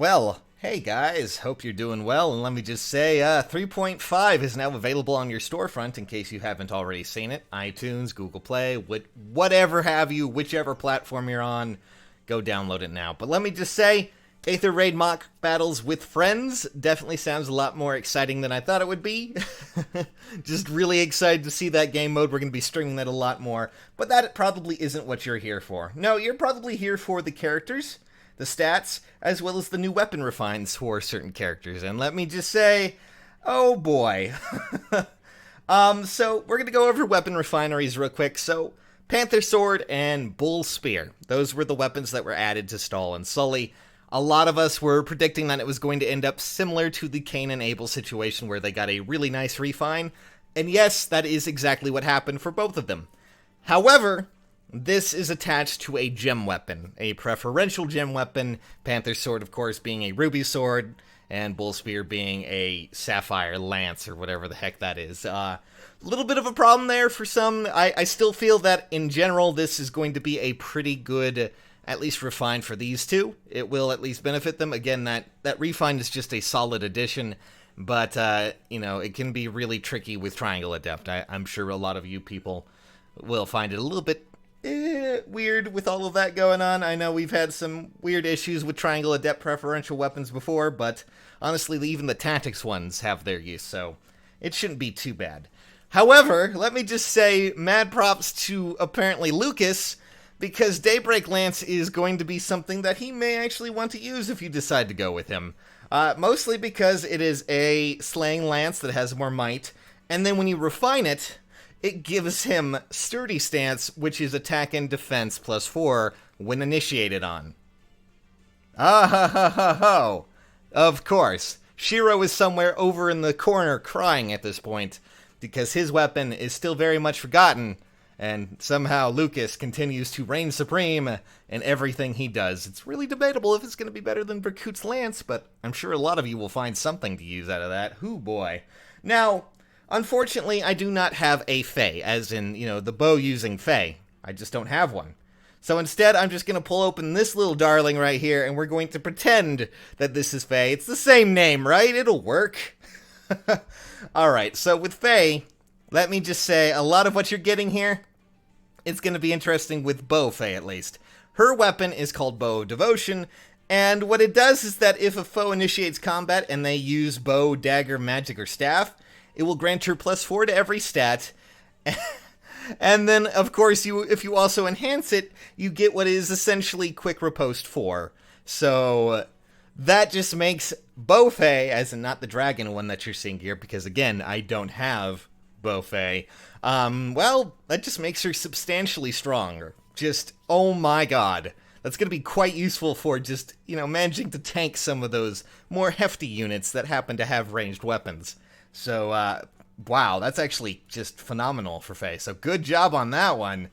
Well, hey guys, hope you're doing well, and let me just say, 3.5 is now available on your storefront in case you haven't already seen it. iTunes, Google Play, whatever have you, whichever platform you're on, go download it now. But let me just say, Aether Raid mock battles with friends definitely sounds a lot more exciting than I thought it would be. Just really excited to see that game mode. We're going to be streaming that a lot more, but that probably isn't what you're here for. No, you're probably here for the characters, the stats, as well as the new weapon refines for certain characters. And let me just say, oh boy. So we're going to go over weapon refineries real quick. So Panther Sword and Bull Spear, those were the weapons that were added to Stall and Sully. A lot of us were predicting that it was going to end up similar to the Cain and Abel situation where they got a really nice refine. And yes, that is exactly what happened for both of them. However, this is attached to a gem weapon, a preferential gem weapon, Panther Sword, of course, being a ruby sword, and Bull Spear being a sapphire lance, or whatever the heck that is. A little bit of a problem there for some. I still feel that, in general, this is going to be a pretty good, at least refine for these two. It will at least benefit them. Again, that refine is just a solid addition, but, it can be really tricky with Triangle Adept. I'm sure a lot of you people will find it a little bit weird with all of that going on. I know we've had some weird issues with Triangle Adept preferential weapons before, but honestly, even the tactics ones have their use, so it shouldn't be too bad. However, let me just say mad props to apparently Lucas, because Daybreak Lance is going to be something that he may actually want to use if you decide to go with him. Mostly because it is a slaying lance that has more might, and then when you refine it, it gives him Sturdy Stance, which is attack and defense +4 when initiated on. Ah ha ha ha ho! Of course, Shiro is somewhere over in the corner crying at this point, because his weapon is still very much forgotten, and somehow Lucas continues to reign supreme in everything he does. It's really debatable if it's going to be better than Berkut's Lance, but I'm sure a lot of you will find something to use out of that. Hoo boy. Now, unfortunately, I do not have a Fae, as in, the bow-using Fae. I just don't have one. So instead, I'm just going to pull open this little darling right here, and we're going to pretend that this is Fae. It's the same name, right? It'll work. Alright, so with Fae, let me just say, a lot of what you're getting here, it's going to be interesting with Bow Fae, at least. Her weapon is called Bow of Devotion, and what it does is that if a foe initiates combat and they use bow, dagger, magic, or staff, it will grant her +4 to every stat. And then, of course, if you also enhance it, you get what is essentially Quick Riposte 4. So that just makes Bowfae, as in not the dragon one that you're seeing here, because again, I don't have Bowfae. Well, that just makes her substantially stronger. Just, oh my god. That's going to be quite useful for just, managing to tank some of those more hefty units that happen to have ranged weapons. So, wow, that's actually just phenomenal for Faye. So good job on that one.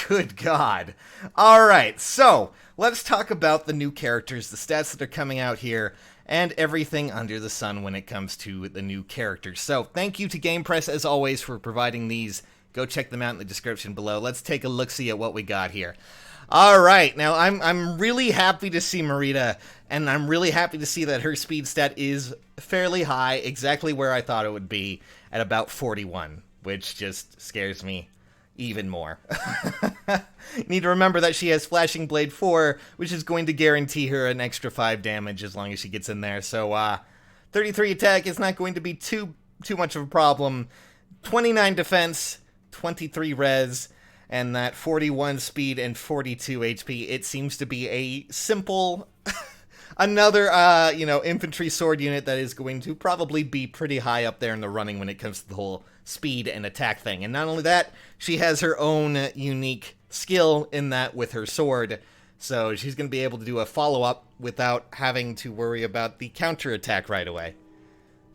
Good God. Alright, so let's talk about the new characters, the stats that are coming out here, and everything under the sun when it comes to the new characters. So thank you to Game Press, as always, for providing these. Go check them out in the description below. Let's take a look-see at what we got here. Alright, now I'm really happy to see Marita, and I'm really happy to see that her speed stat is fairly high, exactly where I thought it would be, at about 41, which just scares me even more. You need to remember that she has Flashing Blade 4, which is going to guarantee her an extra 5 damage as long as she gets in there, so 33 attack is not going to be too much of a problem. 29 defense, 23 res, and that 41 speed and 42 HP. It seems to be a simple, another, infantry sword unit that is going to probably be pretty high up there in the running when it comes to the whole speed and attack thing. And not only that, she has her own unique skill in that with her sword, so she's going to be able to do a follow-up without having to worry about the counter-attack right away.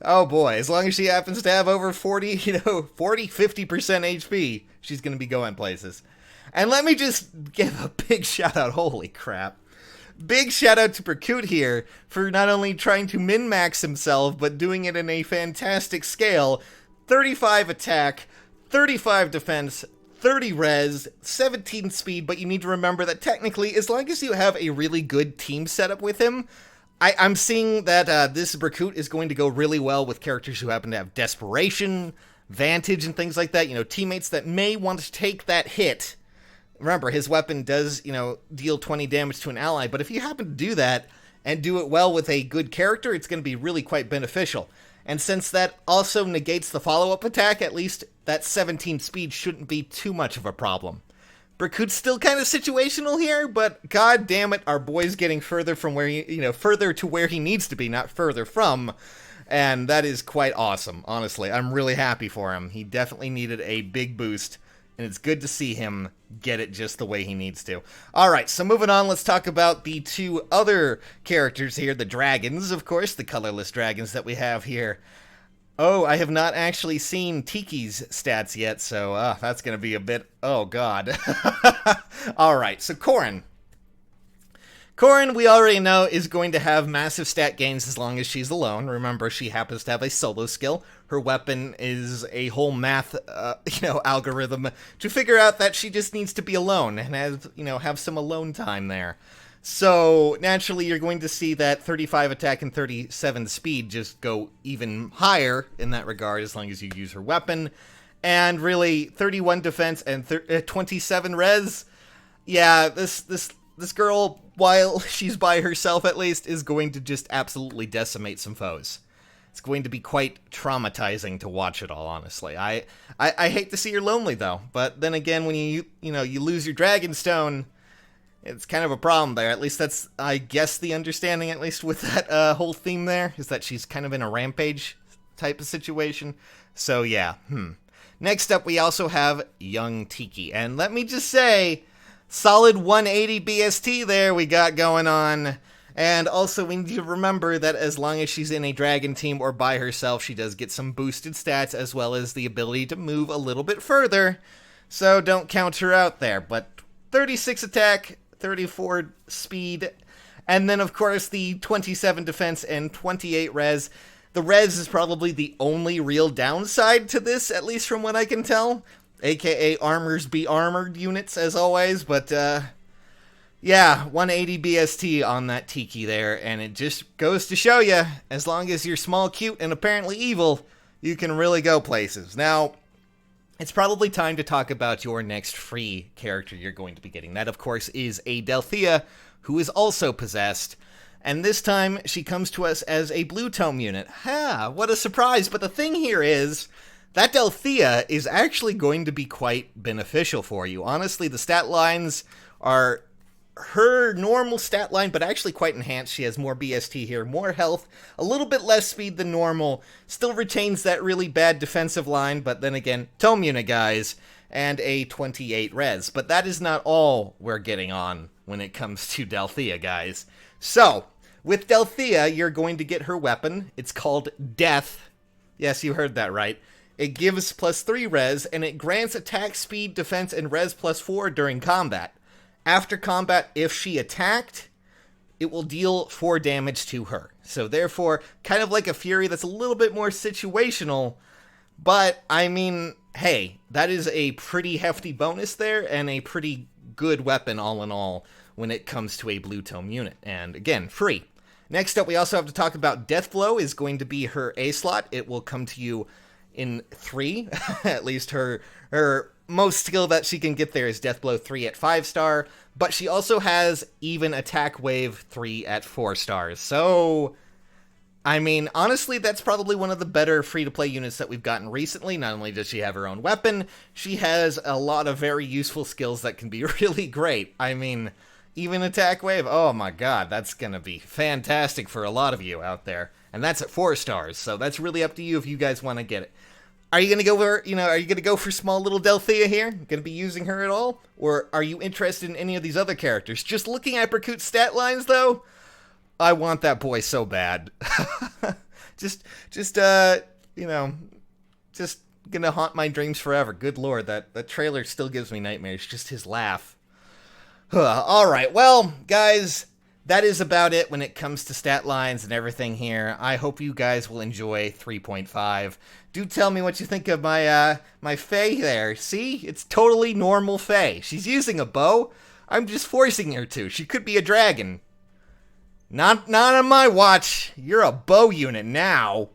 Oh boy, as long as she happens to have over 40, 50% HP, she's going to be going places. And let me just give a big shout out, holy crap. Big shout out to Berkut here for not only trying to min-max himself, but doing it in a fantastic scale. 35 attack, 35 defense, 30 res, 17 speed, but you need to remember that technically, as long as you have a really good team setup with him, I'm seeing that this Recruit is going to go really well with characters who happen to have Desperation, Vantage, and things like that. You know, teammates that may want to take that hit. Remember, his weapon does, deal 20 damage to an ally, but if you happen to do that and do it well with a good character, it's going to be really quite beneficial. And since that also negates the follow-up attack, at least that 17 speed shouldn't be too much of a problem. Recruit's still kind of situational here, but god damn it, our boy's getting further from where further to where he needs to be, not further from. And that is quite awesome, honestly. I'm really happy for him. He definitely needed a big boost, and it's good to see him get it just the way he needs to. Alright, so moving on, let's talk about the two other characters here, the dragons, of course, the colorless dragons that we have here. Oh, I have not actually seen Tiki's stats yet, so that's going to be a bit... Oh, God. Alright, so Corrin. Corrin, we already know, is going to have massive stat gains as long as she's alone. Remember, she happens to have a solo skill. Her weapon is a whole math, algorithm to figure out that she just needs to be alone and have some alone time there. So, naturally, you're going to see that 35 attack and 37 speed just go even higher in that regard as long as you use her weapon. And really, 31 defense and 27 res. Yeah, this girl, while she's by herself at least, is going to just absolutely decimate some foes. It's going to be quite traumatizing to watch it all, honestly. I hate to see her lonely, though. But then again, when you lose your Dragonstone, it's kind of a problem there. At least that's, I guess, the understanding, at least with that whole theme there, is that she's kind of in a rampage type of situation. So, yeah. Next up, we also have young Tiki. And let me just say, solid 180 BST there we got going on. And also, we need to remember that as long as she's in a dragon team or by herself, she does get some boosted stats, as well as the ability to move a little bit further. So don't count her out there. But 36 attack, 34 speed, and then, of course, the 27 defense and 28 res. The res is probably the only real downside to this, at least from what I can tell. AKA armors be armored units, as always, but, yeah, 180 BST on that Tiki there, and it just goes to show you, as long as you're small, cute, and apparently evil, you can really go places. Now, it's probably time to talk about your next free character you're going to be getting. That, of course, is a Delphia, who is also possessed, and this time she comes to us as a Blue Tome unit. Ha! What a surprise! But the thing here is, that Delphia is actually going to be quite beneficial for you. Honestly, the stat lines are her normal stat line, but actually quite enhanced. She has more BST here, more health, a little bit less speed than normal, still retains that really bad defensive line, but then again, Tome unit, guys, and a 28 res. But that is not all we're getting on when it comes to Delthea, guys. So, with Delthea, you're going to get her weapon. It's called Death. Yes, you heard that right. It gives +3 res, and it grants attack, speed, defense, and res +4 during combat. After combat, if she attacked, it will deal 4 damage to her. So therefore, kind of like a Fury that's a little bit more situational, but I mean, hey, that is a pretty hefty bonus there, and a pretty good weapon all in all when it comes to a Blue Tome unit. And again, free. Next up, we also have to talk about Deathblow is going to be her A slot. It will come to you in 3, at least her most skill that she can get there is Deathblow 3 at 5-star, but she also has even Attack Wave 3 at 4 stars. So, I mean, honestly, that's probably one of the better free-to-play units that we've gotten recently. Not only does she have her own weapon, she has a lot of very useful skills that can be really great. I mean, even Attack Wave, oh my god, that's gonna be fantastic for a lot of you out there. And that's at 4 stars, so that's really up to you if you guys want to get it. Are you going to go for, are you going to go for small little Delthea here? Going to be using her at all? Or are you interested in any of these other characters? Just looking at Berkut's stat lines, though, I want that boy so bad. just gonna haunt my dreams forever. Good lord, that trailer still gives me nightmares. Just his laugh. Alright, well, guys, that is about it when it comes to stat lines and everything here. I hope you guys will enjoy 3.5. Do tell me what you think of my my Fae there. See? It's totally normal Fae. She's using a bow. I'm just forcing her to. She could be a dragon. Not on my watch. You're a bow unit now.